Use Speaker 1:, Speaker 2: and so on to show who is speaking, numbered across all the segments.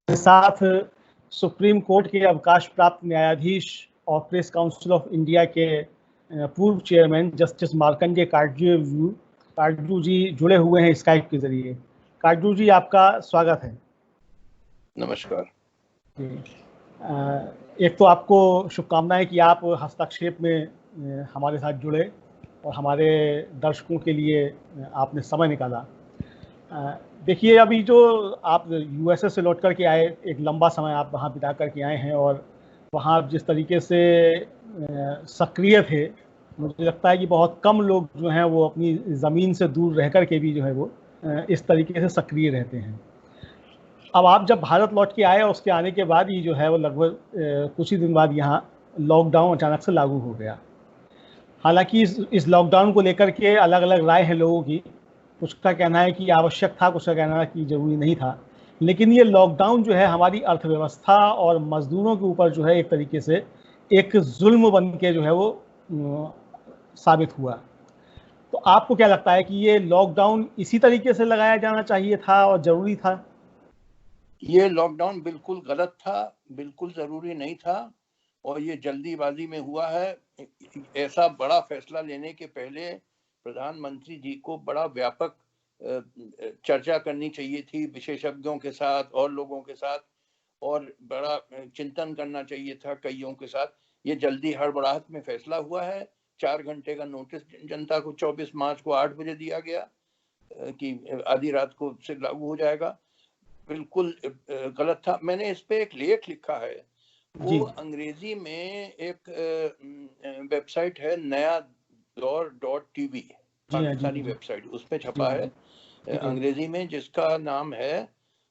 Speaker 1: साथ supreme court के अवकाश प्राप्त न्यायाधीश और प्रेस काउंसिल ऑफ इंडिया के पूर्व चेयरमैन जस्टिस मार्कंडेय काटजू जी जुड़े हुए हैं स्काइप के जरिए। काटजू जी, आपका स्वागत है।
Speaker 2: नमस्कार।
Speaker 1: एक तो आपको शुभकामनाएं कि आप हस्तक्षेप में हमारे साथ जुड़े और हमारे दर्शकों के लिए आपने समय निकाला। देखिए, अभी जो आप यूएसए से लौट कर के आए, एक लंबा समय आप वहाँ बिता कर के आए हैं और वहाँ जिस तरीके से सक्रिय थे, मुझे लगता है कि बहुत कम लोग जो हैं वो अपनी ज़मीन से दूर रह कर के भी जो है वो इस तरीके से सक्रिय रहते हैं। अब आप जब भारत लौट के आए और उसके आने के बाद ही जो है वो लगभग कुछ ही दिन बाद यहाँ लॉकडाउन अचानक से लागू हो गया। हालांकि इस लॉकडाउन को लेकर के अलग अलग राय है लोगों की। कुछ का कहना है कि आवश्यक था, कुछ का कहना है कि ज़रूरी नहीं था। लेकिन ये लॉकडाउन जो है हमारी अर्थव्यवस्था और मज़दूरों के ऊपर जो है एक तरीके से एक जुल्म बन के जो है वो साबित हुआ। तो आपको क्या लगता है कि ये लॉकडाउन इसी तरीके से लगाया जाना चाहिए था और ज़रूरी था?
Speaker 2: ये लॉकडाउन बिल्कुल गलत था, बिल्कुल ज़रूरी नहीं था और ये जल्दीबाजी में हुआ है। ऐसा बड़ा फैसला लेने के पहले प्रधानमंत्री जी को बड़ा व्यापक चर्चा करनी चाहिए थी विशेषज्ञों के साथ और लोगों के साथ, और बड़ा चिंतन करना चाहिए था कईयों के साथ। ये जल्दी हड़बड़ाहट में फैसला हुआ है। 4 घंटे का नोटिस जनता को 24 मार्च को 8 बजे दिया गया कि आधी रात को से लागू हो जाएगा। बिल्कुल गलत था। मैंने इस पे एक लेख लिखा है, वो अंग्रेजी में एक वेबसाइट है नया दौर.tv, पाकिस्तानी वेबसाइट, उसमें छपा है अंग्रेजी में, जिसका नाम है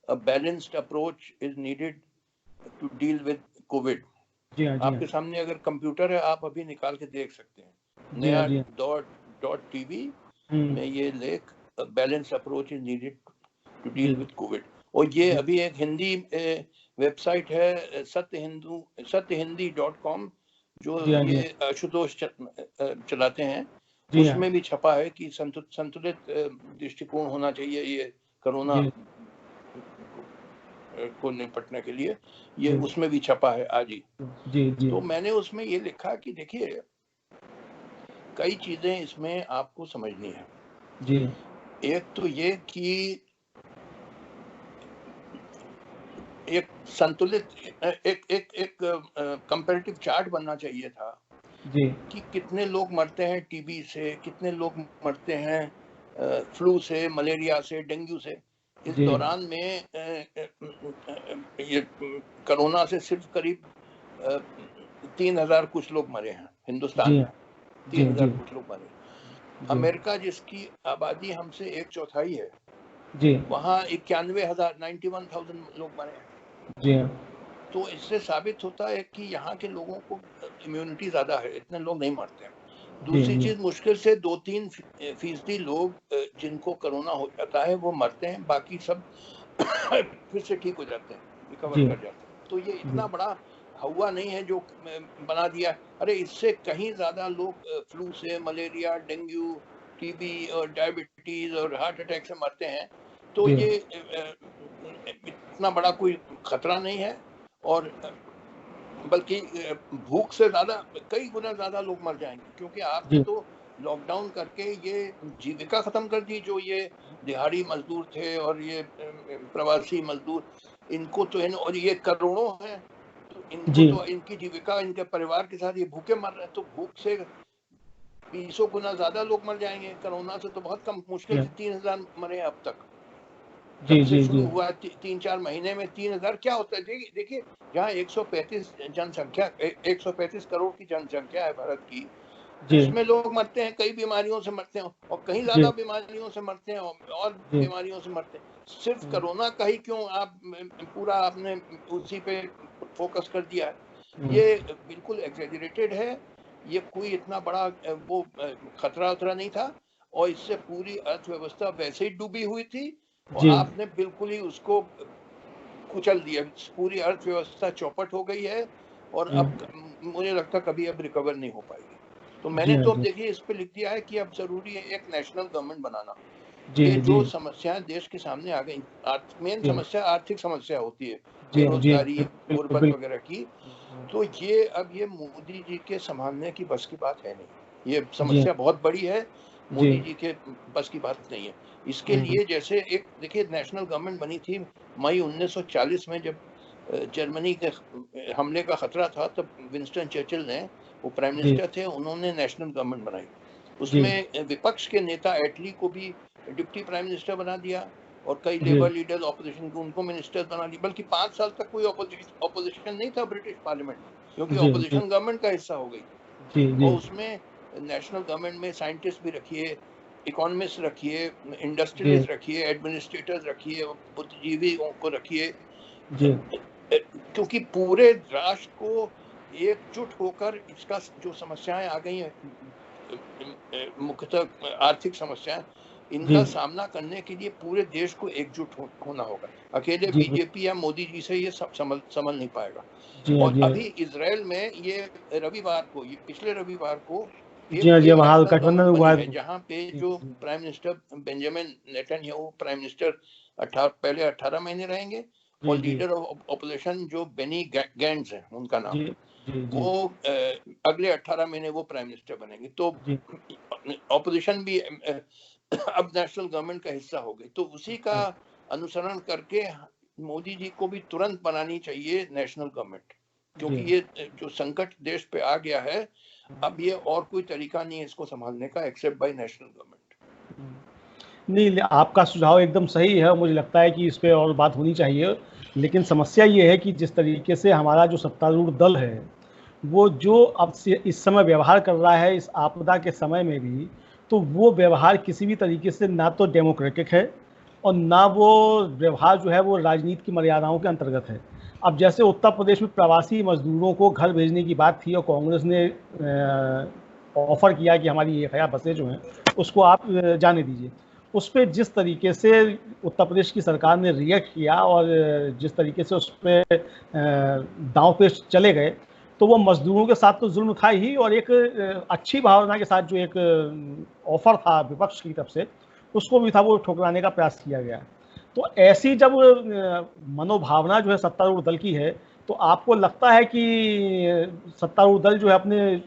Speaker 2: a balanced approach is needed to deal with Covid. आपके सामने अगर कंप्यूटर है आप अभी निकाल के देख सकते हैं। नया दौर.tv में ये लेख balanced approach is needed to deal with Covid. और ये अभी एक हिंदी वेबसाइट है सत्यहिंदी.com, जो ये आशुतोष चलाते हैं, उसमें भी छपा है कि संतुलित दृष्टिकोण होना चाहिए ये कोरोना को निपटने के लिए। ये उसमें भी छपा है आज ही। तो मैंने उसमें ये लिखा कि देखिए, कई चीजें इसमें आपको समझनी है। एक तो ये कि एक संतुलित एक कंपैरेटिव चार्ट बनना चाहिए था कि कितने लोग मरते हैं टीबी से, कितने लोग मरते हैं फ्लू से, मलेरिया से, डेंगू से। इस दौरान में ये कोरोना से सिर्फ करीब 3000 कुछ लोग मरे हैं हिंदुस्तान में। 3000 कुछ लोग मरे। अमेरिका, जिसकी आबादी हमसे 1/4 है, वहाँ 91,000 लोग मरे हैं। तो इससे साबित होता है कि यहाँ के लोगों को इम्यूनिटी ज्यादा है, इतने लोग नहीं मरते हैं। दूसरी चीज, मुश्किल से 2-3% लोग जिनको कोरोना हो जाता है वो मरते हैं, बाकी सब फिर से ठीक हो जाते हैं, रिकवर कर जाते हैं। तो ये इतना बड़ा हवा नहीं है जो बना दिया। अरे इससे कहीं ज्यादा लोग फ्लू से, मलेरिया, डेंगू, टीबी और डायबिटीज और हार्ट अटैक से मरते हैं। तो ये इतना बड़ा कोई खतरा नहीं है, और बल्कि भूख से ज्यादा, कई गुना ज्यादा लोग मर जाएंगे, क्योंकि आपने तो लॉकडाउन करके ये जीविका खत्म कर दी। जो ये दिहाड़ी मजदूर थे और ये प्रवासी मजदूर, इनको तो और ये करोड़ों हैं, तो इनको तो इनकी जीविका, इनके परिवार के साथ ये भूखे मर रहे हैं। तो भूख से 20 गुना ज्यादा लोग मर जाएंगे। कोरोना से तो बहुत कम, मुश्किल से 3000 मरे अब तक। जब से शुरू हुआ 3-4 महीने में 3000 क्या होता है? देखिए, जहाँ 135 करोड़ की जनसंख्या है भारत की, उसमें लोग मरते हैं, कई बीमारियों से मरते हैं, और कहीं ज्यादा बीमारियों से मरते हैं, और बीमारियों से मरते हैं। सिर्फ कोरोना का ही क्यों आप पूरा आपने उसी पे फोकस कर दिया है? ये बिल्कुल एग्जेजरेटेड है। ये कोई इतना बड़ा वो खतरा नहीं था, और इससे पूरी अर्थव्यवस्था वैसे ही डूबी हुई थी, और आपने बिल्कुल ही उसको कुचल दिया। पूरी अर्थव्यवस्था चौपट हो गई है, और अब मुझे लगता कभी अब रिकवर नहीं हो पाएगी। तो मैंने तो अब देखिए इस पे लिख दिया है कि अब जरूरी है एक नेशनल गवर्नमेंट बनाना। ये जो समस्याएं देश के सामने आ गई, मेन समस्या आर्थिक समस्या होती है, बेरोजगारी, गुर्बत वगैरह की, तो ये अब ये मोदी जी के संभालने की बस की बात है नहीं। ये समस्या बहुत बड़ी है, मोदी जी के बस की बात नहीं है। इसके लिए जैसे एक देखिए नेशनल गवर्नमेंट बनी थी मई 1940 में, जब जर्मनी के हमले का खतरा था, तब विंस्टन चर्चिल ने, वो प्राइम मिनिस्टर थे, उन्होंने नेशनल गवर्नमेंट बनाई। उसमें विपक्ष के नेता एटली को भी डिप्टी प्राइम मिनिस्टर बना दिया और कई लेबर लीडर ऑपोजिशन को उनको मिनिस्टर बना दिया। बल्कि 5 साल तक कोई ऑपोजिशन नहीं था ब्रिटिश पार्लियामेंट में, क्योंकि ऑपोजिशन गवर्नमेंट का हिस्सा हो गई। और उसमें नेशनल गवर्नमेंट में साइंटिस्ट भी रखिए, इकोनॉमिस्ट रखिए, इंडस्ट्रियलिस्ट रखिए, एडमिनिस्ट्रेटर्स रखिए, बुद्धिजीवियों को रखिए, क्योंकि पूरे राष्ट्र को एकजुट होकर इसका जो समस्याएं आ गई हैं, मुख्यतः आर्थिक समस्याएं, इनका सामना करने के लिए पूरे देश को एकजुट होना होगा। अकेले बीजेपी या मोदी जी से ये संभल नहीं पाएगा। और अभी इजराइल में ये रविवार को, ये पिछले रविवार को जहाँ पे जो prime minister Benjamin Netanyahu prime minister पहले 18 महीने रहेंगे, और लीडर ऑफ ऑपोजिशन जो बेनी गैंट्स है उनका नाम, वो अगले 18 महीने वो प्राइम मिनिस्टर बनेंगे। तो ऑपोजिशन भी अब नेशनल गवर्नमेंट का हिस्सा हो गई। तो उसी का अनुसरण करके मोदी जी को भी तुरंत बनानी चाहिए नेशनल गवर्नमेंट, क्योंकि ये जो संकट देश पे आ गया है, अब ये और कोई तरीका नहीं है इसको संभालने का एक्सेप्ट बाय नेशनल गवर्नमेंट।
Speaker 1: नहीं, आपका सुझाव एकदम सही है, मुझे लगता है कि इस पे और बात होनी चाहिए। लेकिन समस्या ये है कि जिस तरीके से हमारा जो सत्तारूढ़ दल है, वो जो अब से इस समय व्यवहार कर रहा है, इस आपदा के समय में भी, तो वो व्यवहार किसी भी तरीके से ना तो डेमोक्रेटिक है और ना वो व्यवहार जो है वो राजनीति की मर्यादाओं के अंतर्गत है। अब जैसे उत्तर प्रदेश में प्रवासी मजदूरों को घर भेजने की बात थी और कांग्रेस ने ऑफर किया कि हमारी 1000 बसें जो हैं उसको आप जाने दीजिए, उस पर जिस तरीके से उत्तर प्रदेश की सरकार ने रिएक्ट किया और जिस तरीके से उस पर दांव पे चले गए, तो वो मजदूरों के साथ तो जुल्म था ही, और एक अच्छी भावना के साथ जो एक ऑफर था विपक्ष की तरफ से, उसको भी था वो ठुकराने का प्रयास किया गया। तो ऐसी जब मनोभावना जो है सत्तारूढ़ दल की है, तो आपको लगता है कि सत्तारूढ़ दल जो है अपने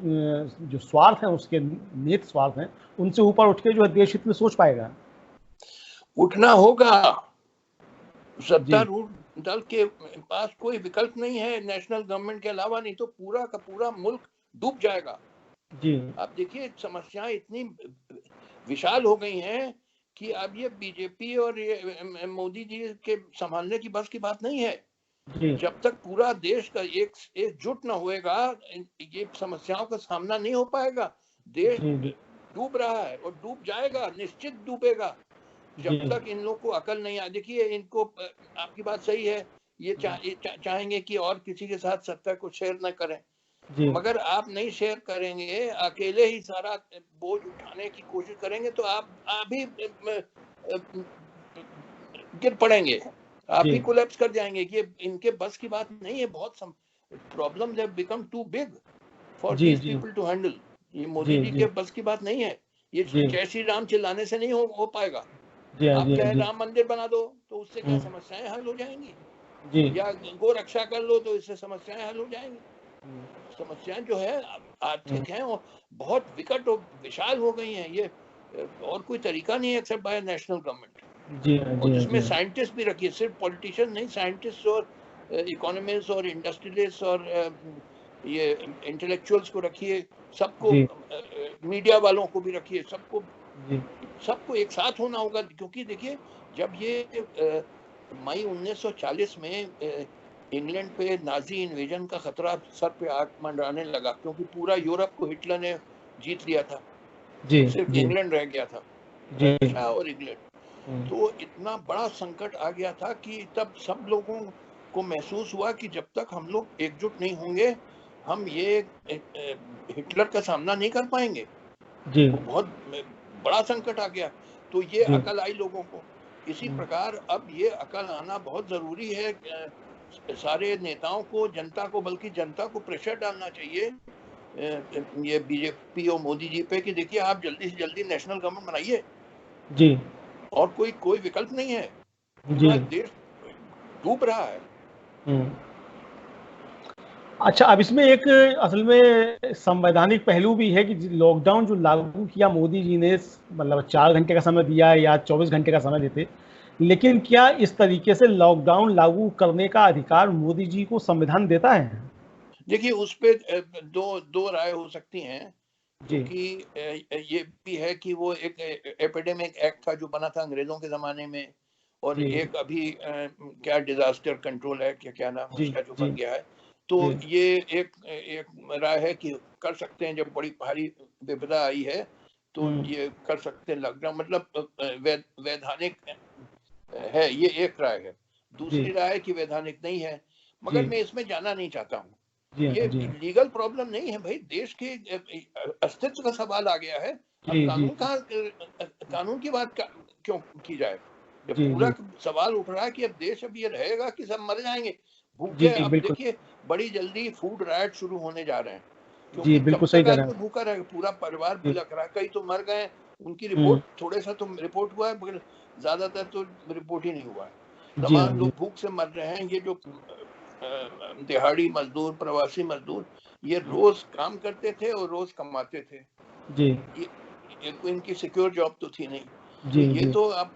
Speaker 1: जो स्वार्थ हैं, उसके निहित स्वार्थ हैं, उनसे ऊपर उठ के जो है देश हित में सोच पाएगा?
Speaker 2: उठना होगा। सत्तारूढ़ दल के पास कोई विकल्प नहीं है नेशनल गवर्नमेंट के अलावा, नहीं तो पूरा का पूरा मुल्क डूब जाएगा।
Speaker 1: जी,
Speaker 2: आप देखिए समस्याएं इतनी विशाल हो गई हैं कि अब ये बीजेपी और ये मोदी जी के संभालने की बस की बात नहीं है। जब तक पूरा देश का एकजुट न होएगा, ये समस्याओं का सामना नहीं हो पाएगा। देश डूब रहा है और डूब जाएगा, निश्चित डूबेगा, जब तक इन लोग को अकल नहीं आ। देखिए इनको, आपकी बात सही है, ये चाहेंगे कि और किसी के साथ सत्ता को शेयर न करें, मगर आप नहीं शेयर करेंगे, अकेले ही सारा बोझ उठाने की कोशिश करेंगे, तो आप भी गिर पड़ेंगे, आप भी कोलैप्स कर जाएंगे। कि इनके बस की बात नहीं है। बहुत problems have become too big for these people to handle. ये मोदी जी के बस की बात नहीं है। ये जय श्री राम चिल्लाने से नहीं हो पाएगा। आप चाहे राम मंदिर बना दो तो उससे क्या समस्याएं हल हो जाएंगी, या गो रक्षा कर लो तो इससे समस्याएं हल हो जाएंगी। समस्याएं जो है आर्थिक हैं और बहुत विकट और विशाल हो गई हैं। ये और कोई तरीका नहीं है एक्सेप्ट बाय नेशनल गवर्नमेंट। और जिसमें साइंटिस्ट भी रखिए, सिर्फ पॉलिटिशियन नहीं, साइंटिस्ट और इकोनॉमिस्ट और इंडस्ट्रियलिस्ट और ये इंटेलेक्चुअल्स को रखिए, सबको, मीडिया वालों को भी रखिए, सबको एक साथ होना होगा। क्योंकि देखिए जब ये मई 1940 में इंग्लैंड पे नाजी इन्वेजन का खतरा सर पे आग मंडराने लगा, क्योंकि पूरा यूरोप को हिटलर ने जीत लिया था, सिर्फ इंग्लैंड रह गया था, रशिया और इंग्लैंड। तो इतना बड़ा संकट आ गया था कि तब सब लोगों को महसूस हुआ कि जब तक हम लोग एकजुट नहीं होंगे, हम ये हिटलर का सामना नहीं कर पाएंगे। वो बहुत बड़ा संकट आ गया। तो ये अकल आई लोगों को। इसी प्रकार अब ये अकल आना बहुत जरूरी है सारे नेताओं को, जनता को, बल्कि जनता को प्रेशर डालना चाहिए ये बीजेपी और मोदी जी पे कि देखिए आप जल्दी से जल्दी नेशनल गवर्नमेंट बनाइए और कोई विकल्प नहीं है। पूरा देश डूब रहा है।
Speaker 1: अच्छा, अब इसमें एक असल में संवैधानिक पहलू भी है कि लॉकडाउन जो लागू किया मोदी जी ने, मतलब 4 घंटे का समय दिया या 24 घंटे का समय देते, लेकिन क्या इस तरीके से लॉकडाउन लागू करने का अधिकार मोदी जी को संविधान देता है?
Speaker 2: देखिए, उस पे दो राय हो सकती हैं, क्योंकि ये भी है कि वो एक एपिडेमिक एक्ट था जो बना था अंग्रेजों के ज़माने में, और एक अभी क्या डिजास्टर कंट्रोल एक्ट या क्या नाम उसका जो बन गया है। तो ये एक राय है कि कर सकते हैं, जब बड़ी भारी विपदा आई है तो ये कर सकते हैं लॉकडाउन, मतलब वैधानिक है, ये एक राय है। दूसरी राय है कि वैधानिक नहीं है, मगर मैं इसमें जाना नहीं चाहता हूँ। ये लीगल प्रॉब्लम नहीं है भाई, देश के अस्तित्व का सवाल आ गया है। अब कानून की बात क्यों की जाए, जब पूरा सवाल उठ रहा है कि अब देश अब ये रहेगा कि सब मर जाएंगे भूखे। अब देखिए, बड़ी जल्दी फूड राइट शुरू होने जा रहे हैं, क्योंकि कब तक आदमी भूखा रहेगा, पूरा परिवार बिलख रहा है। कई तो मर गए, उनकी रिपोर्ट थोड़े सा तो रिपोर्ट हुआ है, मगर ज्यादातर तो रिपोर्ट ही नहीं हुआ है। तमाम लोग भूख से मर रहे हैं। ये जो दिहाड़ी मजदूर, प्रवासी मजदूर, ये रोज काम करते थे और रोज कमाते थे जी। ये इनकी सिक्योर जॉब तो थी नहीं जी, तो ये तो अब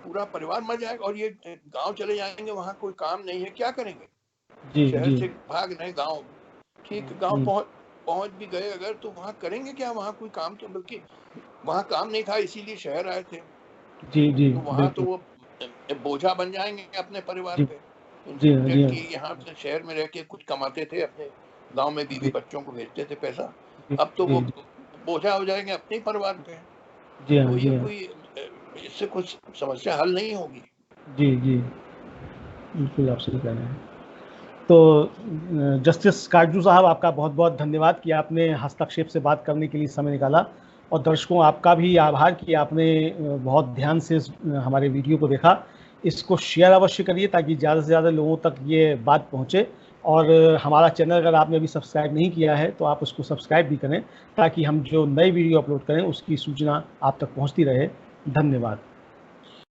Speaker 2: पूरा परिवार मर जाएगा, और ये गांव चले जाएंगे, वहां कोई काम नहीं है, क्या करेंगे जी, शहर जी। से भाग रहे गांव, ठीक, गांव पहुंच भी गए अगर, तो वहां करेंगे क्या, वहां कोई काम तो, बल्कि वहां काम नहीं था इसीलिए शहर आए थे जी जी। तो वहां तो वो बोझा बन जाएंगे अपने परिवार पे, कि यहाँ शहर में रह के कुछ कमाते थे, अपने गांव में बीवी बच्चों को भेजते थे पैसा, अब तो वो बोझा हो जाएंगे अपने परिवार पे। तो ये कोई इससे कुछ समस्या हल नहीं होगी।
Speaker 1: जी जी, बिल्कुल आप सही कह रहे हैं। तो जस्टिस काटजू साहब, आपका बहुत बहुत धन्यवाद कि आपने हस्तक्षेप से बात करने के लिए समय निकाला, और दर्शकों आपका भी आभार कि आपने बहुत ध्यान से हमारे वीडियो को देखा। इसको शेयर अवश्य करिए ताकि ज़्यादा से ज़्यादा लोगों तक ये बात पहुँचे, और हमारा चैनल अगर आपने अभी सब्सक्राइब नहीं किया है तो आप उसको सब्सक्राइब भी करें, ताकि हम जो नई वीडियो अपलोड करें उसकी सूचना आप तक पहुँचती रहे। धन्यवाद।